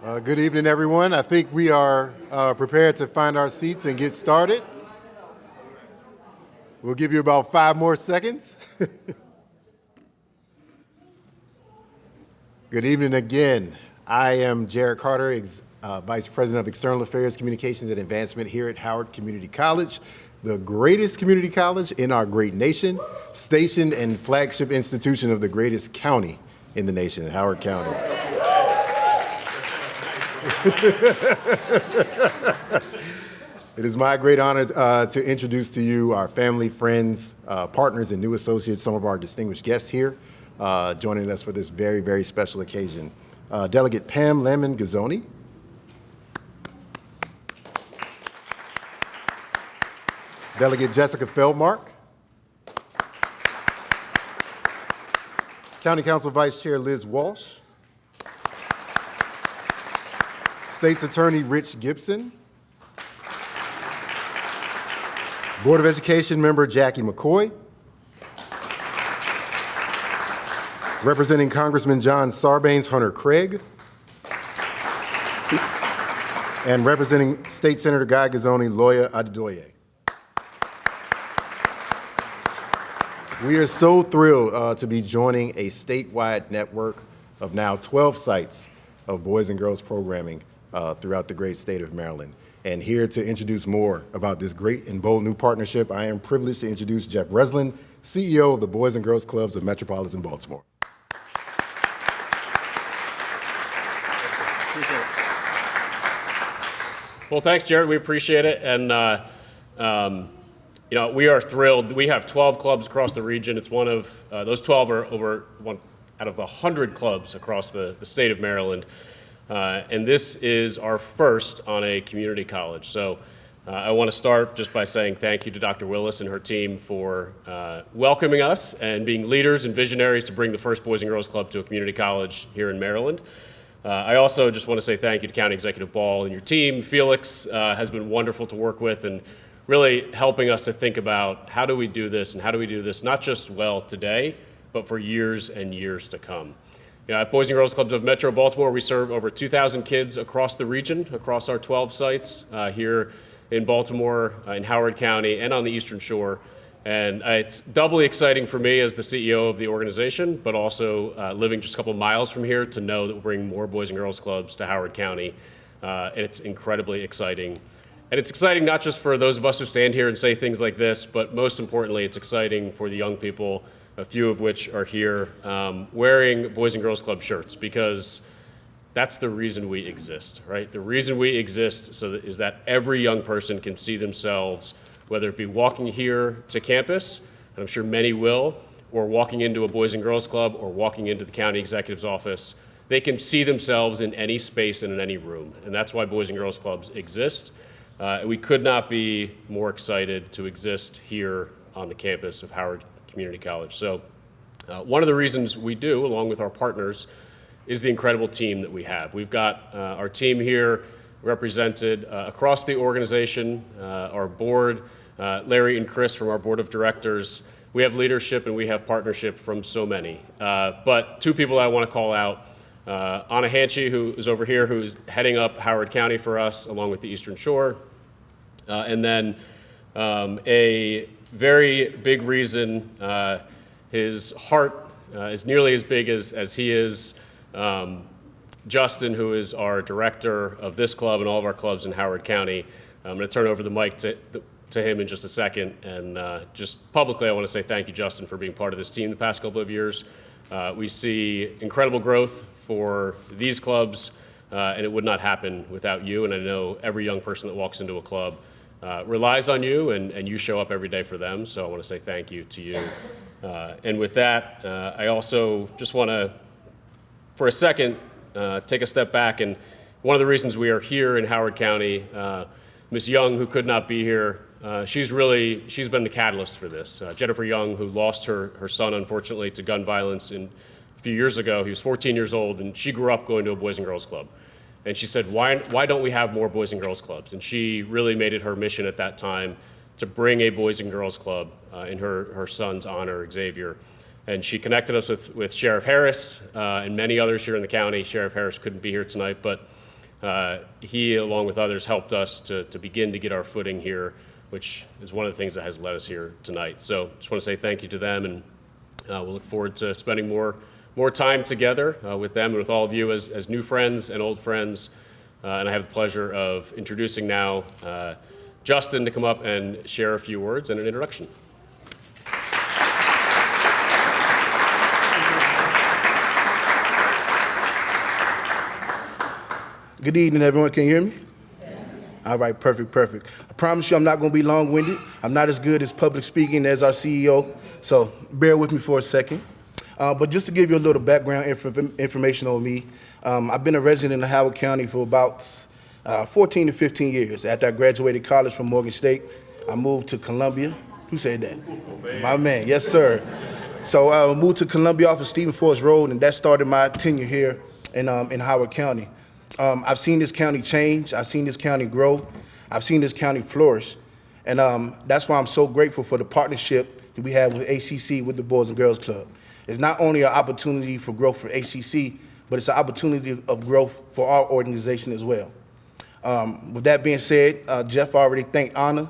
Good evening, everyone. I think we are prepared to find our seats and get started. We'll give you about 5 more seconds. Good evening again. I am Jared Carter, Vice President of External Affairs, Communications, and Advancement here at Howard Community College, the greatest community college in our great nation, stationed and flagship institution of the greatest county in the nation, Howard County. It is my great honor to introduce to you our family, friends, partners, and new associates, some of our distinguished guests here joining us for this very, very special occasion. Delegate Pam Lamon-Gazzoni. Delegate Jessica Feldmark. County Council Vice Chair Liz Walsh. State's Attorney Rich Gibson. Board of Education member Jackie McCoy. Representing Congressman John Sarbanes, Hunter Craig. And representing State Senator Guy Gazzoni, Loya Adedoye. We are so thrilled to be joining a statewide network of now 12 sites of boys and girls programming throughout the great state of Maryland. And here to introduce more about this great and bold new partnership, I am privileged to introduce Jeff Breslin, CEO of the Boys and Girls Clubs of Metropolitan Baltimore. Well, thanks, Jared. We appreciate it. And, we are thrilled. We have 12 clubs across the region. It's one of, those 12 are over one out of 100 clubs across the state of Maryland. And this is our first on a community college. So I want to start just by saying thank you to Dr. Willis and her team for welcoming us and being leaders and visionaries to bring the first Boys and Girls Club to a community college here in Maryland. I also just want to say thank you to County Executive Ball and your team. Felix has been wonderful to work with and really helping us to think about how do we do this and how do we do this not just well today, but for years and years to come. At Boys and Girls Clubs of Metro Baltimore, we serve over 2,000 kids across the region, across our 12 sites here in Baltimore, in Howard County, and on the Eastern Shore. And it's doubly exciting for me as the CEO of the organization, but also living just a couple miles from here to know that we'll bring more Boys and Girls Clubs to Howard County. And it's incredibly exciting. And it's exciting not just for those of us who stand here and say things like this, but most importantly, it's exciting for the young people, a few of which are here wearing Boys and Girls Club shirts, because that's the reason we exist, right? The reason we exist is that every young person can see themselves, whether it be walking here to campus, and I'm sure many will, or walking into a Boys and Girls Club or walking into the county executive's office. They can see themselves in any space and in any room, and that's why Boys and Girls Clubs exist. We could not be more excited to exist here on the campus of Howard Community College. So one of the reasons we do, along with our partners, is the incredible team that we have. We've got our team here represented across the organization, our board, Larry and Chris from our board of directors. We have leadership and we have partnership from so many. But two people I want to call out, Anna Hanchey, who is over here, who's heading up Howard County for us, along with the Eastern Shore. And then a very big reason his heart is nearly as big as he is, Justin, who is our director of this club and all of our clubs in Howard County. I'm going to turn over the mic to him in just a second. And just publicly, I want to say thank you, Justin, for being part of this team the past couple of years. We see incredible growth for these clubs, and it would not happen without you. And I know every young person that walks into a club relies on you, and you show up every day for them. So I want to say thank you to you. And with that, I also just want to, for a second, take a step back. And one of the reasons we are here in Howard County, Ms. Young, who could not be here, she's been the catalyst for this. Jennifer Young, who lost her son, unfortunately, to gun violence a few years ago. He was 14 years old, and she grew up going to a Boys and Girls Club. And she said, why don't we have more Boys and Girls Clubs? And she really made it her mission at that time to bring a Boys and Girls Club in her son's honor, Xavier. and she connected us with Sheriff Harris and many others here in the county. Sheriff Harris couldn't be here tonight, but he, along with others, helped us to begin to get our footing here, which is one of the things that has led us here tonight. So just want to say thank you to them, and we'll look forward to spending more time together with them and with all of you as new friends and old friends. And I have the pleasure of introducing now Justin to come up and share a few words and an introduction. Good evening, everyone. Can you hear me? Yes. All right, perfect. I promise you I'm not going to be long-winded. I'm not as good as public speaking as our CEO, so bear with me for a second. But just to give you a little background information on me, I've been a resident of Howard County for about 14 to 15 years. After I graduated college from Morgan State, I moved to Columbia. Who said that? My man, yes, sir. So I moved to Columbia off of Stephen Forest Road, and that started my tenure here in Howard County. I've seen this county change. I've seen this county grow. I've seen this county flourish. And that's why I'm so grateful for the partnership that we have with HCC, with the Boys and Girls Club. It's not only an opportunity for growth for HCC, but it's an opportunity of growth for our organization as well. With that being said, Jeff already thanked Anna,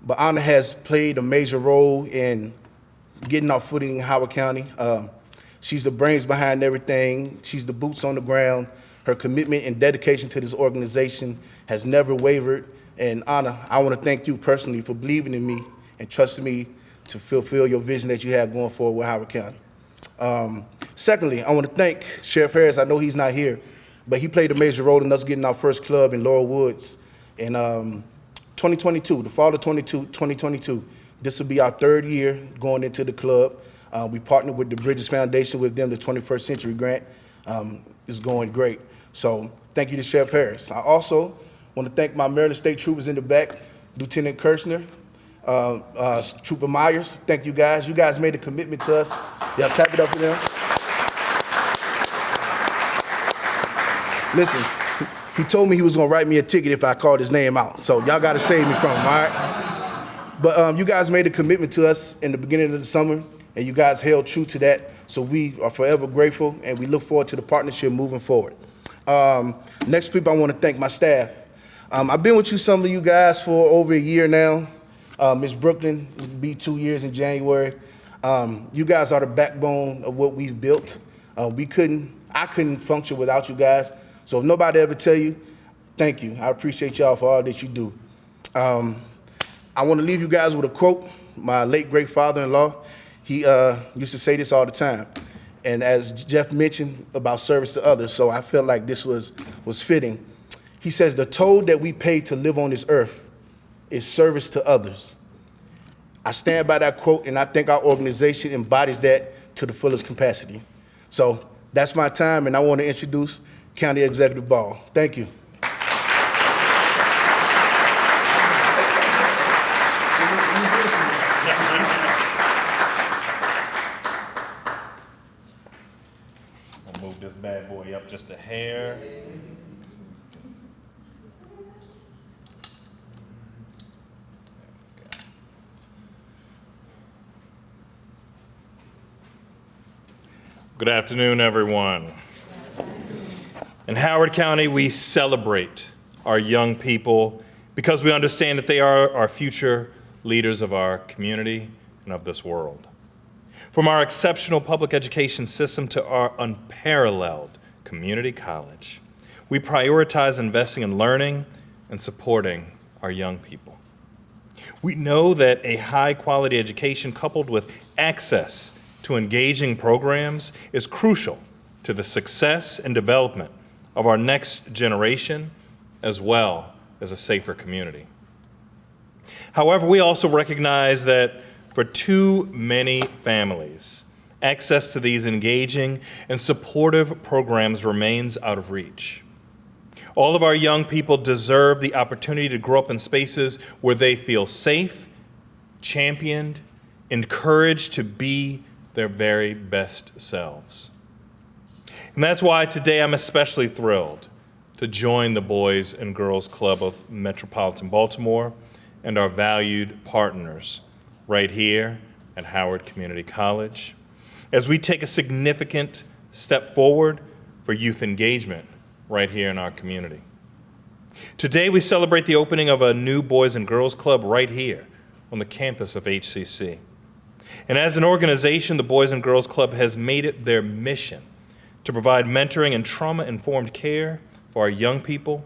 but Anna has played a major role in getting our footing in Howard County. She's the brains behind everything. She's the boots on the ground. Her commitment and dedication to this organization has never wavered. And Anna, I want to thank you personally for believing in me and trusting me to fulfill your vision that you have going forward with Howard County. Secondly, I want to thank Sheriff Harris. I know he's not here, but he played a major role in us getting our first club in Laurel Woods in 2022, the fall of 2022. This will be our third year going into the club. We partnered with the Bridges Foundation with them, the 21st Century Grant. It's going great. So thank you to Sheriff Harris. I also want to thank my Maryland State troopers in the back, Lieutenant Kirshner, Trooper Myers. Thank you guys. You guys made a commitment to us. Yeah, clap it up for them. Listen, he told me he was going to write me a ticket if I called his name out. So y'all got to save me from him, all right? But you guys made a commitment to us in the beginning of the summer, and you guys held true to that. So we are forever grateful, and we look forward to the partnership moving forward. Next people, I want to thank my staff. I've been with some of you guys for over a year now. Ms. Brooklyn, it'll be 2 years in January. You guys are the backbone of what we've built. I couldn't function without you guys. So if nobody ever tell you, thank you. I appreciate y'all for all that you do. I want to leave you guys with a quote. My late great father-in-law, he used to say this all the time. And as Jeff mentioned about service to others, so I felt like this was fitting. He says, the toll that we pay to live on this earth is service to others. I stand by that quote, and I think our organization embodies that to the fullest capacity. So that's my time, and I want to introduce County Executive Ball. Thank you. I'll move this bad boy up just a hair. Good afternoon, everyone. In Howard County, we celebrate our young people because we understand that they are our future leaders of our community and of this world. From our exceptional public education system to our unparalleled community college, we prioritize investing in learning and supporting our young people. We know that a high-quality education coupled with access to engaging programs is crucial to the success and development of our next generation, as well as a safer community. However, we also recognize that for too many families, access to these engaging and supportive programs remains out of reach. All of our young people deserve the opportunity to grow up in spaces where they feel safe, championed, encouraged to be their very best selves. And that's why today I'm especially thrilled to join the Boys and Girls Club of Metropolitan Baltimore and our valued partners right here at Howard Community College. as we take a significant step forward for youth engagement right here in our community. Today, we celebrate the opening of a new Boys and Girls Club right here on the campus of HCC. And as an organization, the Boys and Girls Club has made it their mission to provide mentoring and trauma-informed care for our young people,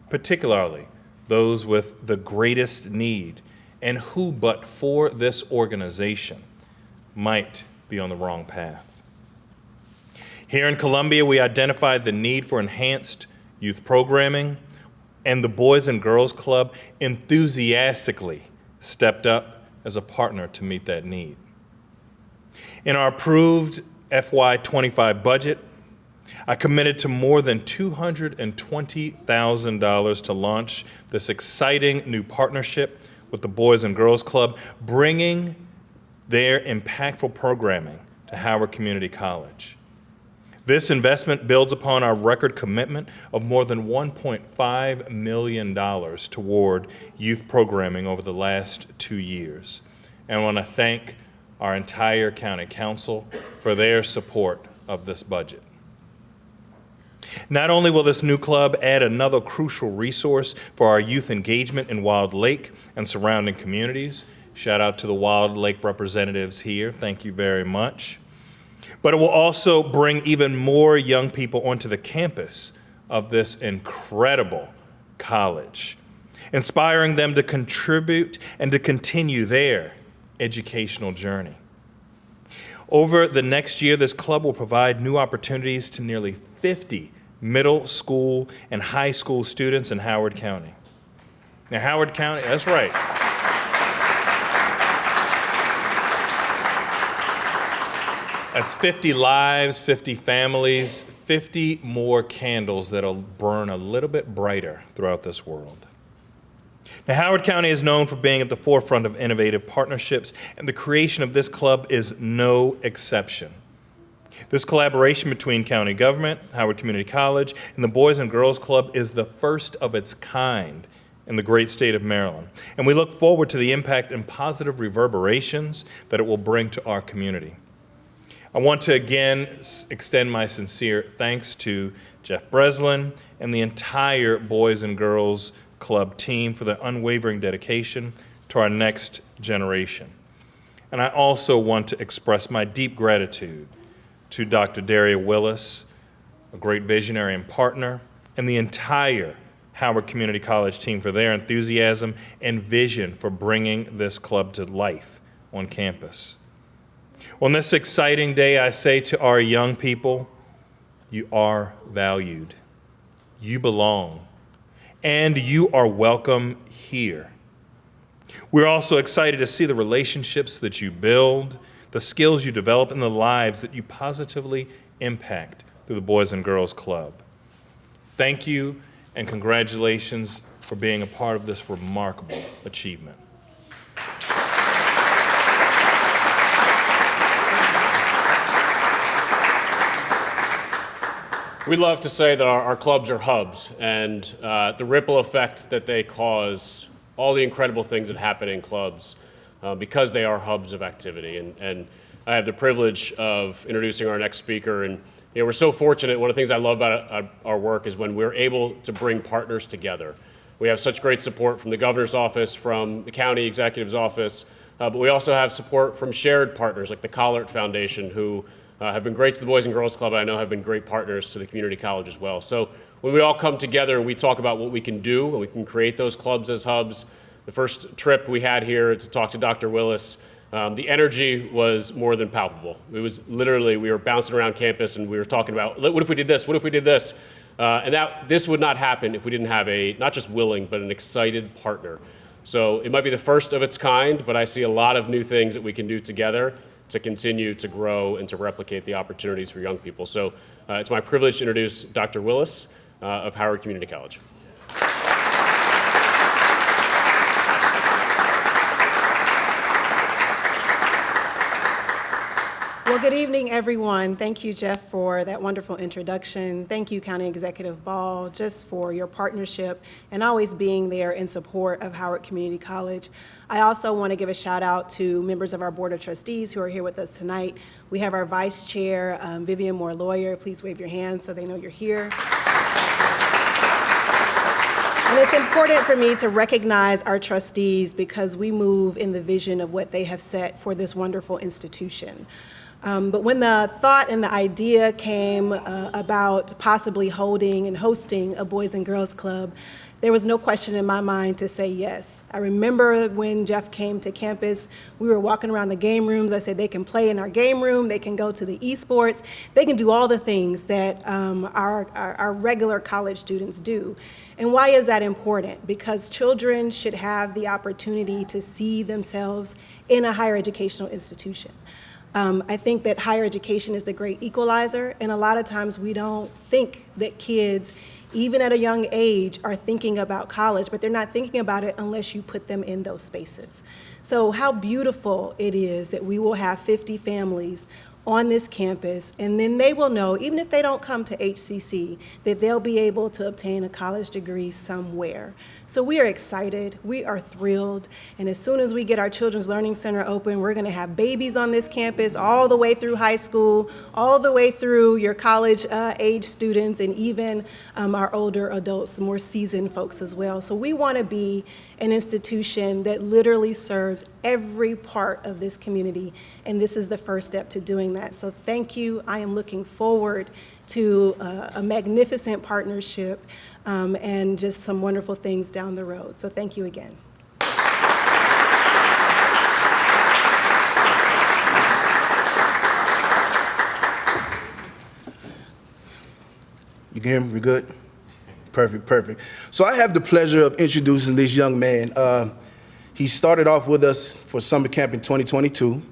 particularly those with the greatest need, and who, but for this organization, might be on the wrong path. Here in Columbia, we identified the need for enhanced youth programming, and the Boys and Girls Club enthusiastically stepped up as a partner to meet that need. In our approved FY25 budget, I committed to more than $220,000 to launch this exciting new partnership with the Boys and Girls Club, bringing their impactful programming to Howard Community College. This investment builds upon our record commitment of more than $1.5 million toward youth programming over the last 2 years. And I want to thank our entire county council for their support of this budget. Not only will this new club add another crucial resource for our youth engagement in Wild Lake and surrounding communities, shout out to the Wild Lake representatives here, thank you very much, but it will also bring even more young people onto the campus of this incredible college, inspiring them to contribute and to continue their educational journey. Over the next year, this club will provide new opportunities to nearly 50 middle school and high school students in Howard County. Now, Howard County, that's right. That's 50 lives, 50 families, 50 more candles that'll burn a little bit brighter throughout this world. Now, Howard County is known for being at the forefront of innovative partnerships, and the creation of this club is no exception. This collaboration between county government, Howard Community College, and the Boys and Girls Club is the first of its kind in the great state of Maryland, and we look forward to the impact and positive reverberations that it will bring to our community. I want to again extend my sincere thanks to Jeff Breslin and the entire Boys and Girls Club team for their unwavering dedication to our next generation. And I also want to express my deep gratitude to Dr. Daria Willis, a great visionary and partner, and the entire Howard Community College team for their enthusiasm and vision for bringing this club to life on campus. On this exciting day, I say to our young people, you are valued, you belong, and you are welcome here. We're also excited to see the relationships that you build, the skills you develop, and the lives that you positively impact through the Boys and Girls Club. Thank you, and congratulations for being a part of this remarkable achievement. We love to say that our clubs are hubs, and the ripple effect that they cause, all the incredible things that happen in clubs, because they are hubs of activity. And I have the privilege of introducing our next speaker. And we're so fortunate. One of the things I love about our work is when we're able to bring partners together. We have such great support from the governor's office, from the county executive's office, but we also have support from shared partners like the Collard Foundation, who have been great to the Boys and Girls Club, and I know have been great partners to the community college as well. So when we all come together and we talk about what we can do and we can create those clubs as hubs, the first trip we had here to talk to Dr. Willis, the energy was more than palpable. It was literally, we were bouncing around campus and we were talking about, what if we did this? What if we did this? And this would not happen if we didn't have a, not just willing, but an excited partner. So it might be the first of its kind, but I see a lot of new things that we can do together to continue to grow and to replicate the opportunities for young people. So it's my privilege to introduce Dr. Willis of Howard Community College. Well, good evening, everyone. Thank you, Jeff, for that wonderful introduction. Thank you, County Executive Ball, just for your partnership and always being there in support of Howard Community College. I also want to give a shout out to members of our Board of Trustees who are here with us tonight. We have our Vice Chair, Vivian Moore Lawyer. Please wave your hand so they know you're here. And it's important for me to recognize our trustees because we move in the vision of what they have set for this wonderful institution. But when the thought and the idea came about possibly holding and hosting a Boys and Girls Club, there was no question in my mind to say yes. I remember when Jeff came to campus, we were walking around the game rooms. I said they can play in our game room, they can go to the esports, they can do all the things that our regular college students do. And why is that important? Because children should have the opportunity to see themselves in a higher educational institution. I think that higher education is the great equalizer, and a lot of times we don't think that kids, even at a young age, are thinking about college, but they're not thinking about it unless you put them in those spaces. So how beautiful it is that we will have 50 families on this campus, and then they will know, even if they don't come to HCC, that they'll be able to obtain a college degree somewhere. So we are excited, we are thrilled, and as soon as we get our Children's Learning Center open, we're gonna have babies on this campus all the way through high school, all the way through your college age students, and even our older adults, more seasoned folks as well. So we wanna be an institution that literally serves every part of this community, and this is the first step to doing that. So thank you. I am looking forward to a magnificent partnership and just some wonderful things down the road. So thank you again. You can hear me? We good? Perfect, perfect. So I have the pleasure of introducing this young man. He started off with us for summer camp in 2022.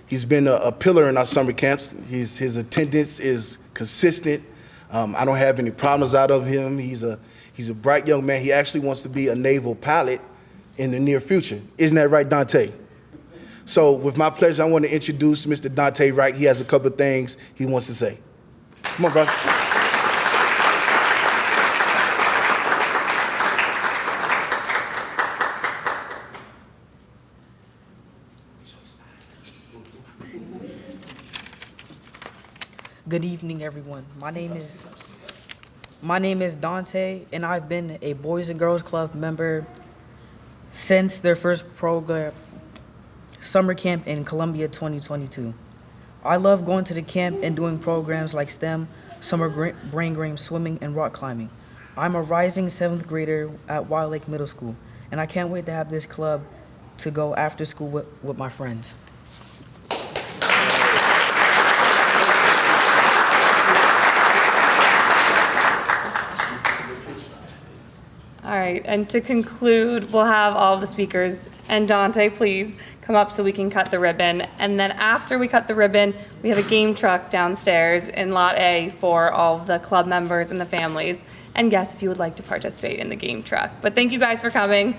He's been a pillar in our summer camps. His attendance is consistent. I don't have any problems out of him. He's a bright young man. He actually wants to be a naval pilot in the near future. Isn't that right, Dante? So with my pleasure, I want to introduce Mr. Dante Wright. He has a couple of things he wants to say. Come on, brother. Good evening, everyone. My name is Dante, and I've been a Boys and Girls Club member since their first program, summer camp in Columbia 2022. I love going to the camp and doing programs like STEM, summer brain game, swimming, and rock climbing. I'm a rising 7th grader at Wild Lake Middle School, and I can't wait to have this club to go after school with my friends. All right, and to conclude, we'll have all of the speakers, and Dante, please come up so we can cut the ribbon. And then after we cut the ribbon, we have a game truck downstairs in Lot A for all of the club members and the families and guests if you would like to participate in the game truck. But thank you guys for coming.